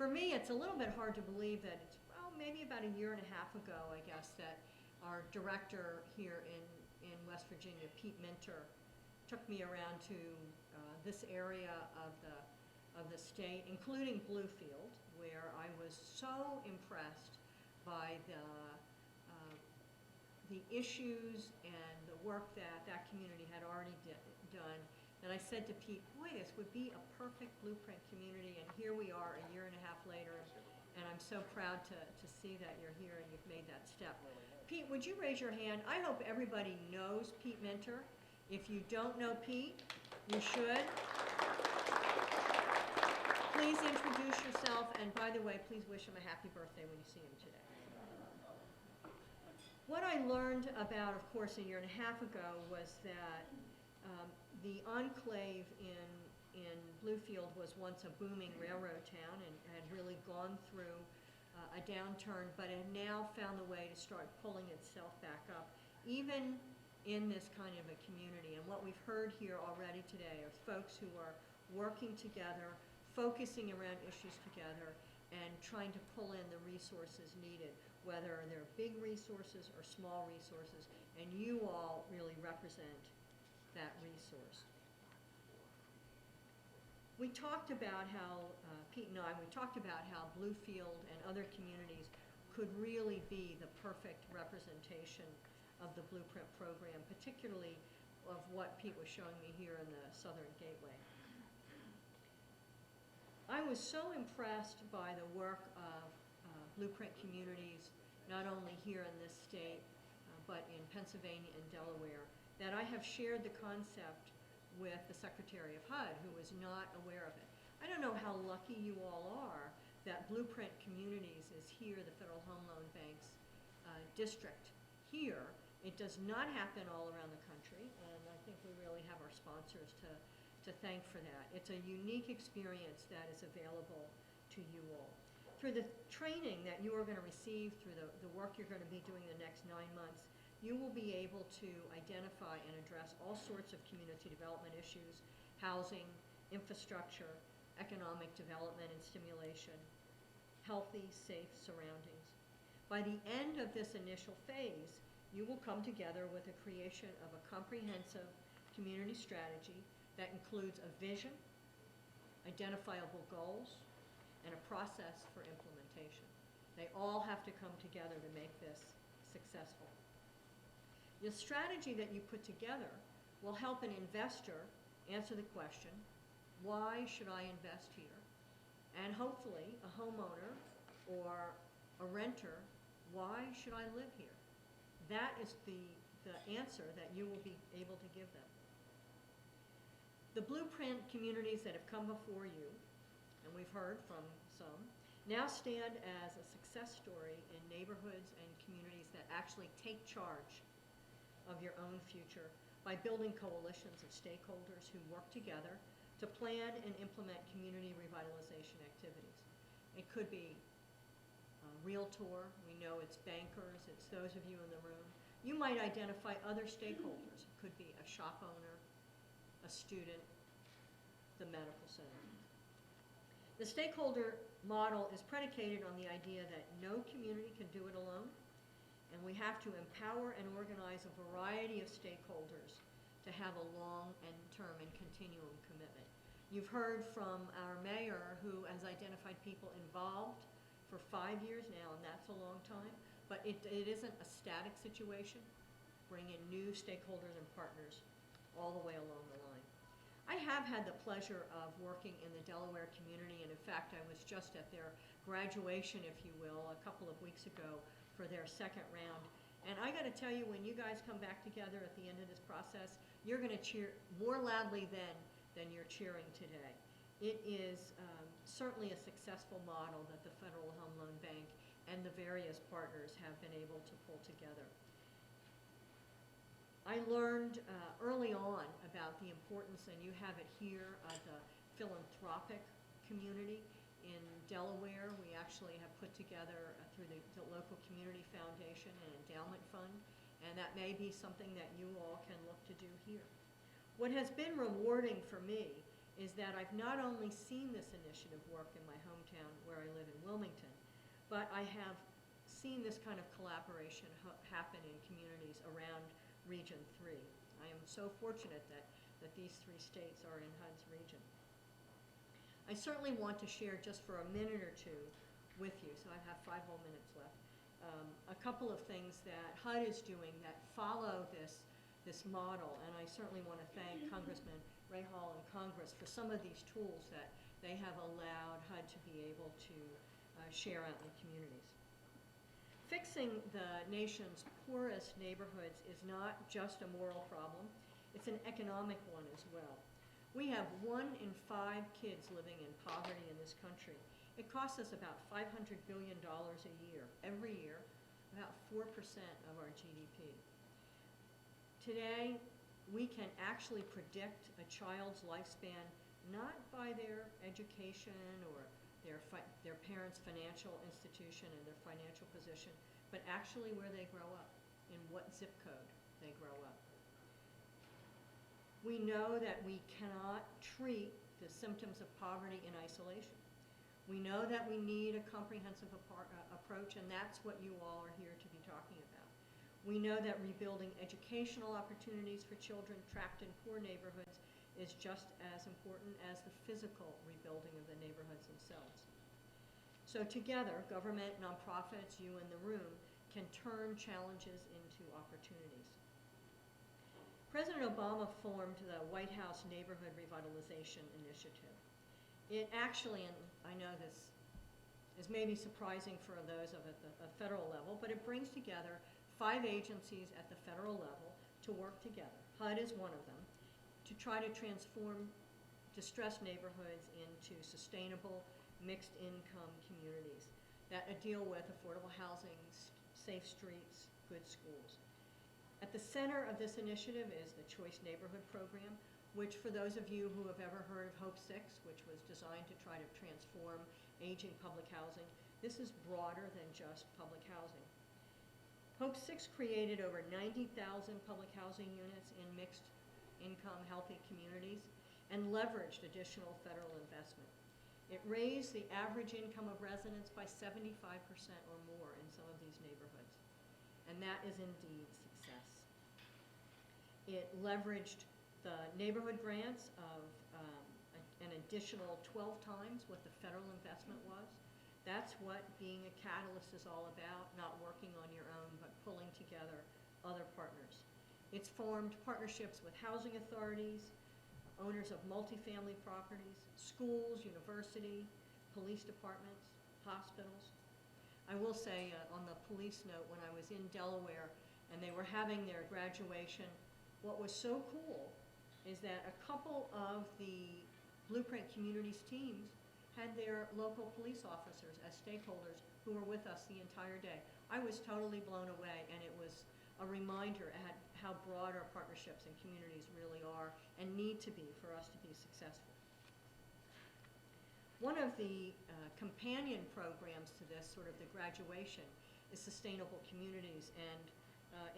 For me, it's a little bit hard to believe that it's, well, maybe about a year and a half ago, I guess, that our director here in West Virginia, Pete Minter, took me around to this area of the state, including Bluefield, where I was so impressed by the issues and the work that that community had already done. And I said to Pete, boy, this would be a perfect blueprint community, and here we are a year and a half later, and I'm so proud to see that you're here and you've made that step. Pete, would you raise your hand? I hope everybody knows Pete Minter. If you don't know Pete, you should. Please introduce yourself, and by the way, please wish him a happy birthday when you see him today. What I learned about, of course, a year and a half ago was that the enclave in Bluefield was once a booming railroad town and had really gone through a downturn, but had now found the way to start pulling itself back up, even in this kind of a community. And what we've heard here already today are folks who are working together, focusing around issues together, and trying to pull in the resources needed, whether they're big resources or small resources, and you all really represent that resource. We talked about how, Pete and I, we talked about how Bluefield and other communities could really be the perfect representation of the Blueprint program, particularly of what Pete was showing me here in the Southern Gateway. I was so impressed by the work of Blueprint communities, not only here in this state, but in Pennsylvania and Delaware, that I have shared the concept with the Secretary of HUD, who was not aware of it. I don't know how lucky you all are that Blueprint Communities is here, the Federal Home Loan Bank's district here. It does not happen all around the country, and I think we really have our sponsors to thank for that. It's a unique experience that is available to you all. Through the training that you are going to receive, through the work you're going to be doing the next 9 months, you will be able to identify and address all sorts of community development issues, housing, infrastructure, economic development and stimulation, healthy, safe surroundings. By the end of this initial phase, you will come together with the creation of a comprehensive community strategy that includes a vision, identifiable goals, and a process for implementation. They all have to come together to make this successful. The strategy that you put together will help an investor answer the question, why should I invest here? And hopefully a homeowner or a renter, why should I live here? That is the answer that you will be able to give them. The Blueprint communities that have come before you, and we've heard from some, now stand as a success story in neighborhoods and communities that actually take charge of your own future by building coalitions of stakeholders who work together to plan and implement community revitalization activities. It could be a realtor, we know it's bankers, it's those of you in the room. You might identify other stakeholders. It could be a shop owner, a student, the medical center. The stakeholder model is predicated on the idea that no community can do it alone, and we have to empower and organize a variety of stakeholders to have a long-term and continuum commitment. You've heard from our mayor, who has identified people involved for 5 years now, and that's a long time, but it isn't a static situation. Bring in new stakeholders and partners all the way along the line. I have had the pleasure of working in the Delaware community, and in fact, I was just at their graduation, if you will, a couple of weeks ago for their second round. And I got to tell you, when you guys come back together at the end of this process, you're going to cheer more loudly than you're cheering today. It is certainly a successful model that the Federal Home Loan Bank and the various partners have been able to pull together. I learned early on about the importance, and you have it here, of the philanthropic community. In Delaware, we actually have put together through the local community foundation an endowment fund, and that may be something that you all can look to do here. What has been rewarding for me is that I've not only seen this initiative work in my hometown where I live but I have seen this kind of collaboration happen in communities around Region 3. I am so fortunate that these 3 states are in HUD's region. I certainly want to share just for a minute or two with you, so I have 5 whole minutes left, a couple of things that HUD is doing that follow this model, and I certainly want to thank Congressman Ray Hall in Congress for some of these tools that they have allowed HUD to be able to share out in communities. Fixing the nation's poorest neighborhoods is not just a moral problem, it's an economic one as well. We have 1 in 5 kids living in poverty in this country. It costs us about $500 billion a year, every year, about 4% of our GDP. Today, we can actually predict a child's lifespan not by their education or their parents' financial institution and their financial position, but actually where they grow up, in what zip code they grow up. We know that we cannot treat the symptoms of poverty in isolation. We know that we need a comprehensive approach, and that's what you all are here to be talking about. We know that rebuilding educational opportunities for children trapped in poor neighborhoods is just as important as the physical rebuilding of the neighborhoods themselves. So together, government, nonprofits, you in the room, can turn challenges into opportunities. President Obama formed the White House Neighborhood Revitalization Initiative. It actually, and I know this is maybe surprising for those at the federal level, but it brings together 5 agencies at the federal level to work together. HUD is one of them, to try to transform distressed neighborhoods into sustainable, mixed-income communities that deal with affordable housing, safe streets, good schools. At the center of this initiative is the Choice Neighborhood Program, which for those of you who have ever heard of Hope 6, which was designed to try to transform aging public housing, this is broader than just public housing. Hope 6 created over 90,000 public housing units in mixed income healthy communities and leveraged additional federal investment. It raised the average income of residents by 75% or more in some of these neighborhoods, and that is indeed success. It leveraged the neighborhood grants of an additional 12 times what the federal investment was. That's what being a catalyst is all about, not working on your own, but pulling together other partners. It's formed partnerships with housing authorities, owners of multifamily properties, schools, university, police departments, hospitals. I will say on the police note, when I was in Delaware and they were having their graduation, what was so cool is that a couple of the Blueprint Communities teams had their local police officers as stakeholders who were with us the entire day. I was totally blown away, and it was a reminder at how broad our partnerships and communities really are and need to be for us to be successful. One of the companion programs to this, sort of the graduation, is Sustainable Communities, and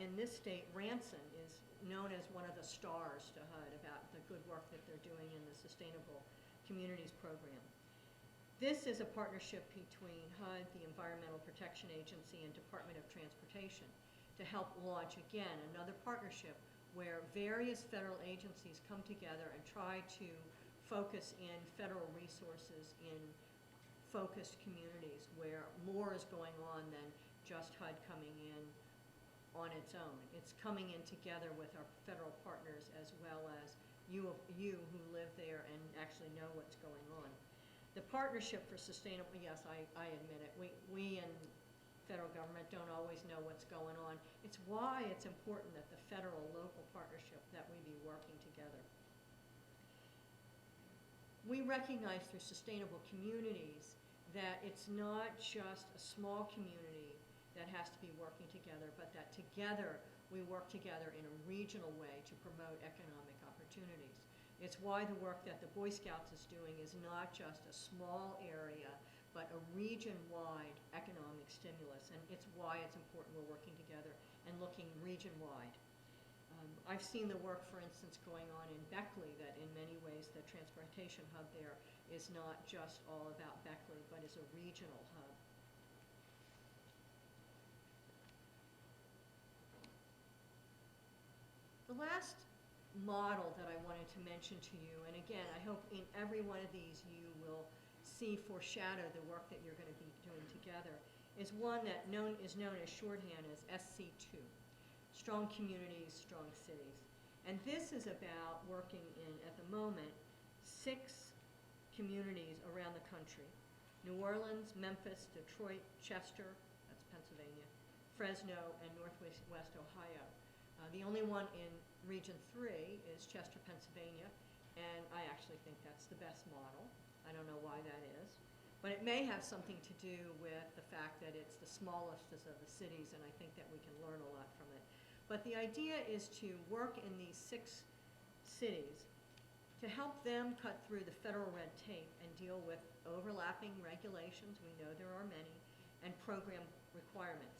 in this state, Ranson is known as one of the stars to HUD about the good work that they're doing in the Sustainable Communities program. This is a partnership between HUD, the Environmental Protection Agency, and Department of Transportation to help launch, again, another partnership where various federal agencies come together and try to focus in federal resources in focused communities where more is going on than just HUD coming in on its own. It's coming in together with our federal partners as well as you who live there and actually know what's going on. The Partnership for Sustainable, yes, I admit it, we in federal government don't always know what's going on. It's why it's important that the federal-local partnership, that we be working together. We recognize through Sustainable Communities that it's not just a small community that has to be working together, but that together we work together in a regional way to promote economic opportunities. It's why the work that the Boy Scouts is doing is not just a small area, but a region-wide economic stimulus, and it's why it's important we're working together and looking region-wide. I've seen the work, for instance, going on in Beckley, that in many ways the transportation hub there is not just all about Beckley, but is a regional hub. The last model that I wanted to mention to you, and again, I hope in every one of these you will see foreshadow the work that you're going to be doing together, is one that is known as shorthand as SC2, Strong Communities, Strong Cities. And this is about working in, at the moment, 6 communities around the country: New Orleans, Memphis, Detroit, Chester, that's Pennsylvania, Fresno, and Northwest Ohio. The only one in Region 3 is Chester, Pennsylvania, and I actually think that's the best model. I don't know why that is, but it may have something to do with the fact that it's the smallest of the cities, and I think that we can learn a lot from it. But the idea is to work in these 6 cities to help them cut through the federal red tape and deal with overlapping regulations, we know there are many, and program requirements.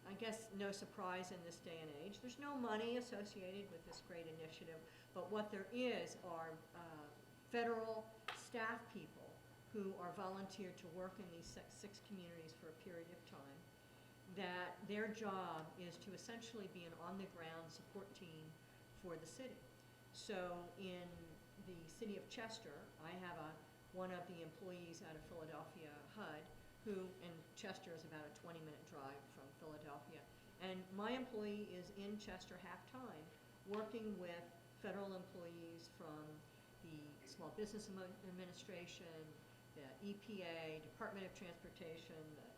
I guess no surprise in this day and age. There's no money associated with this great initiative, but what there is are federal staff people who are volunteered to work in these 6 communities for a period of time, that their job is to essentially be an on-the-ground support team for the city. So in the city of Chester, I have one of the employees out of Philadelphia, HUD, who, and Chester is about a 20-minute drive from Philadelphia. And my employee is in Chester half-time working with federal employees from the Small Business Administration, the EPA, Department of Transportation, the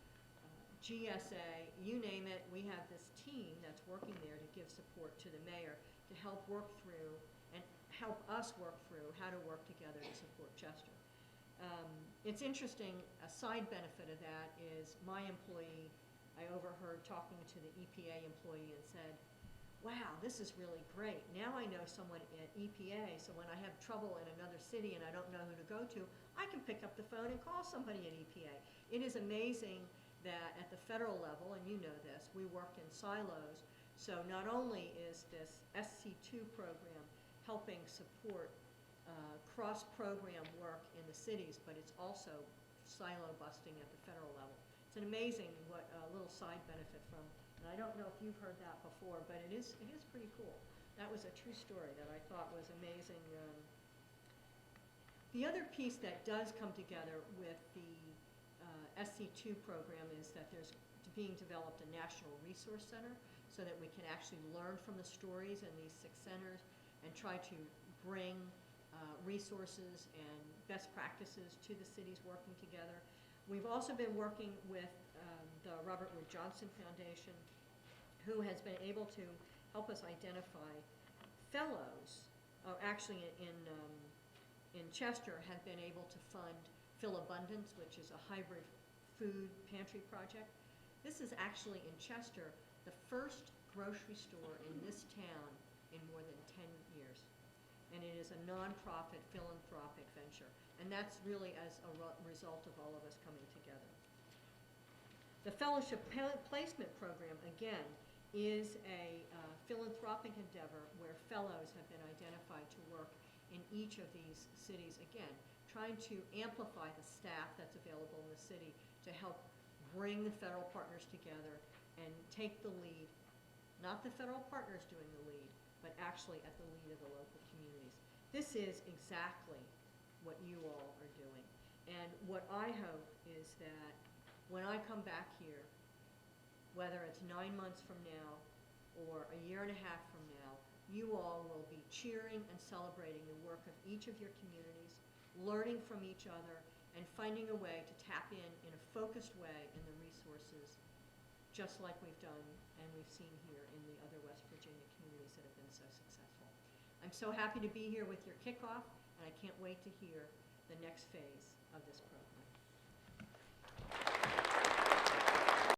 GSA, you name it. We have this team that's working there to give support to the mayor to help work through and help us work through how to work together to support Chester. It's interesting, a side benefit of that is my employee, I overheard talking to the EPA employee and said, wow, this is really great. Now I know someone at EPA, so when I have trouble in another city and I don't know who to go to, I can pick up the phone and call somebody at EPA. It is amazing that at the federal level, and you know this, we work in silos. So not only is this SC2 program helping support cross-program work in the cities, but it's also silo busting at the federal level. It's an amazing little side benefit from, and I don't know if you've heard that before, but it is pretty cool. That was a true story that I thought was amazing. The other piece that does come together with the SC2 program is that there's being developed a national resource center so that we can actually learn from the stories in these 6 centers and try to bring resources and best practices to the cities working together. We've also been working with the Robert Wood Johnson Foundation, who has been able to help us identify fellows. Actually, in Chester, have been able to fund Philabundance, which is a hybrid food pantry project. This is actually in Chester the first grocery store in this town in more than 10 years. And it is a nonprofit philanthropic venture. And that's really as a result of all of us coming together. The Fellowship Placement Program, again, is a philanthropic endeavor where fellows have been identified to work in each of these cities, again, trying to amplify the staff that's available in the city to help bring the federal partners together and take the lead, not the federal partners doing the lead, but actually at the lead of the local communities. This is exactly what you all are doing. And what I hope is that when I come back here, whether it's 9 months from now or a year and a half from now, you all will be cheering and celebrating the work of each of your communities, learning from each other, and finding a way to tap in a focused way in the resources, just like we've done and we've seen here in the other West Virginia communities that have been so successful. I'm so happy to be here with your kickoff, and I can't wait to hear the next phase of this program.